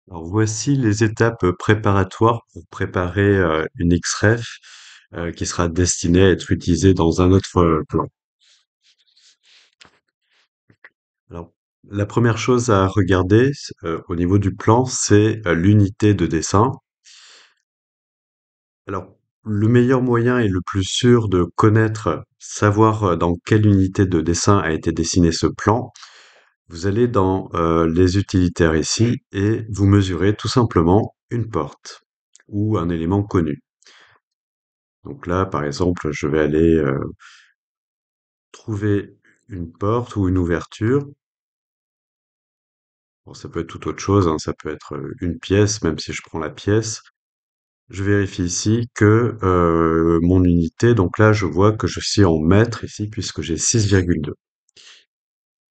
Alors voici les étapes préparatoires pour préparer une XREF qui sera destinée à être utilisée dans un autre plan. Alors, la première chose à regarder au niveau du plan, c'est l'unité de dessin. Alors, le meilleur moyen et le plus sûr de connaître, savoir dans quelle unité de dessin a été dessiné ce plan, vous allez dans les utilitaires ici et vous mesurez tout simplement une porte ou un élément connu. Donc là, par exemple, je vais aller trouver une porte ou une ouverture. Bon, ça peut être tout autre chose, hein, ça peut être une pièce, même si je prends la pièce. Je vérifie ici que mon unité, donc là, je vois que je suis en mètres ici, puisque j'ai 6,2.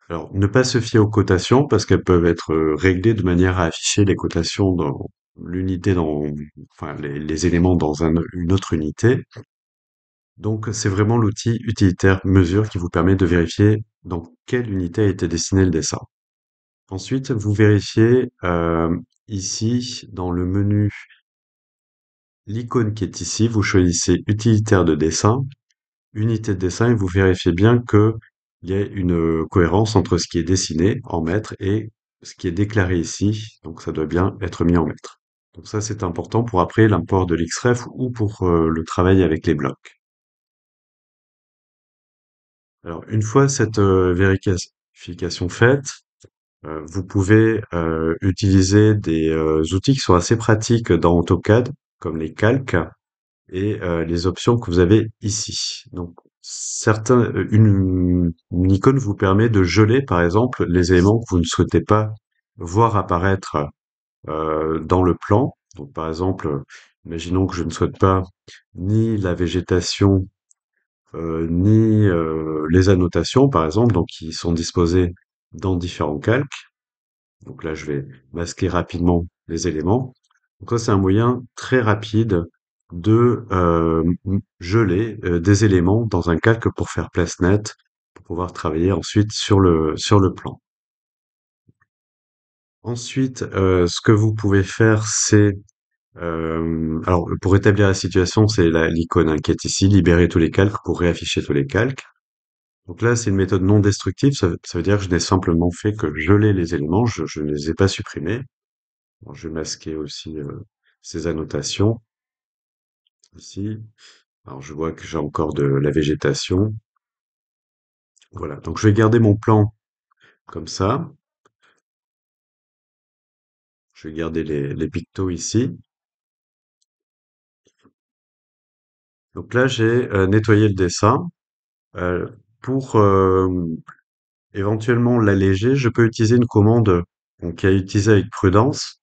Alors, ne pas se fier aux cotations, parce qu'elles peuvent être réglées de manière à afficher les cotations dans l'unité, enfin, les éléments dans une autre unité. Donc, c'est vraiment l'outil utilitaire mesure qui vous permet de vérifier dans quelle unité a été dessiné le dessin. Ensuite, vous vérifiez ici dans le menu l'icône qui est ici, vous choisissez utilitaire de dessin, unité de dessin et vous vérifiez bien que il y a une cohérence entre ce qui est dessiné en mètres et ce qui est déclaré ici. Donc, ça doit bien être mis en mètres. Donc ça, c'est important pour après l'import de l'XREF ou pour le travail avec les blocs. Alors, une fois cette vérification faite, vous pouvez utiliser des outils qui sont assez pratiques dans AutoCAD, comme les calques et les options que vous avez ici. Donc, une icône vous permet de geler, par exemple, les éléments que vous ne souhaitez pas voir apparaître dans le plan. Donc, par exemple, imaginons que je ne souhaite pas ni la végétation ni les annotations, par exemple, donc qui sont disposées dans différents calques. Donc là, je vais masquer rapidement les éléments. Donc ça, c'est un moyen très rapide de geler des éléments dans un calque pour faire place nette, pour pouvoir travailler ensuite sur le plan. Ensuite, ce que vous pouvez faire, c'est alors pour établir la situation, c'est l'icône hein, qui est ici, libérer tous les calques pour réafficher tous les calques. Donc là, c'est une méthode non destructive, ça veut dire que je n'ai simplement fait que geler les éléments, je ne les ai pas supprimés. Bon, je vais masquer aussi ces annotations ici. Alors je vois que j'ai encore de la végétation. Voilà, donc je vais garder mon plan comme ça. Je vais garder les pictos ici. Donc là, j'ai nettoyé le dessin. Euh, pour éventuellement l'alléger, je peux utiliser une commande donc, à utiliser avec prudence,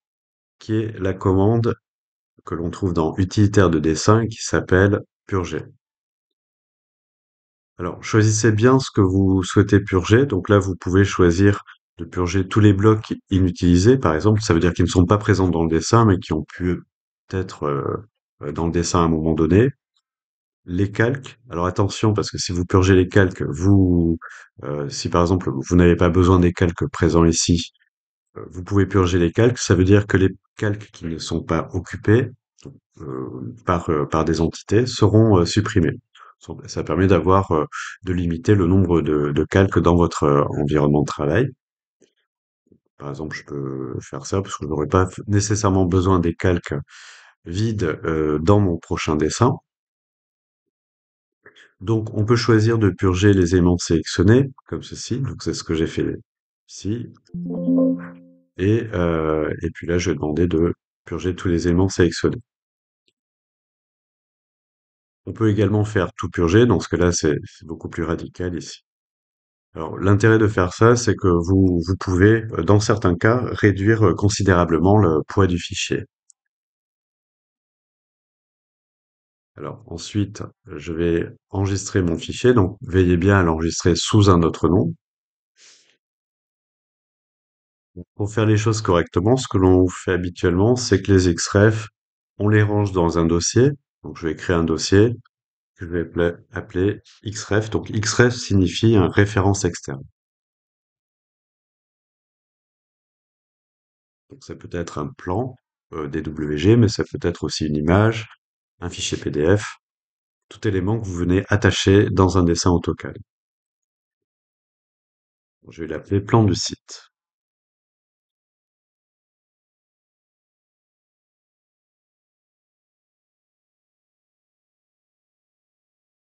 qui est la commande que l'on trouve dans utilitaire de dessin qui s'appelle purger. Alors, choisissez bien ce que vous souhaitez purger. Donc là, vous pouvez choisir de purger tous les blocs inutilisés, par exemple. Ça veut dire qu'ils ne sont pas présents dans le dessin, mais qui ont pu être dans le dessin à un moment donné. Les calques. Alors attention, parce que si vous purgez les calques, si par exemple vous n'avez pas besoin des calques présents ici, vous pouvez purger les calques. Ça veut dire que les calques qui ne sont pas occupés par des entités seront supprimés. Ça permet de limiter le nombre de calques dans votre environnement de travail. Par exemple, je peux faire ça parce que je n'aurai pas nécessairement besoin des calques vides dans mon prochain dessin. Donc, on peut choisir de purger les éléments sélectionnés, comme ceci. Donc, c'est ce que j'ai fait ici. Et puis là, je vais demander de purger tous les éléments sélectionnés. On peut également faire tout purger. Dans ce cas-là, c'est beaucoup plus radical ici. Alors, l'intérêt de faire ça, c'est que vous pouvez, dans certains cas, réduire considérablement le poids du fichier. Alors, ensuite, je vais enregistrer mon fichier. Donc, veillez bien à l'enregistrer sous un autre nom. Pour faire les choses correctement, ce que l'on fait habituellement, c'est que les XREF, on les range dans un dossier. Donc, je vais créer un dossier que je vais appeler XREF. Donc, XREF signifie un référence externe. Donc ça peut être un plan DWG, mais ça peut être aussi une image, un fichier PDF, tout élément que vous venez attacher dans un dessin AutoCAD. Je vais l'appeler plan du site.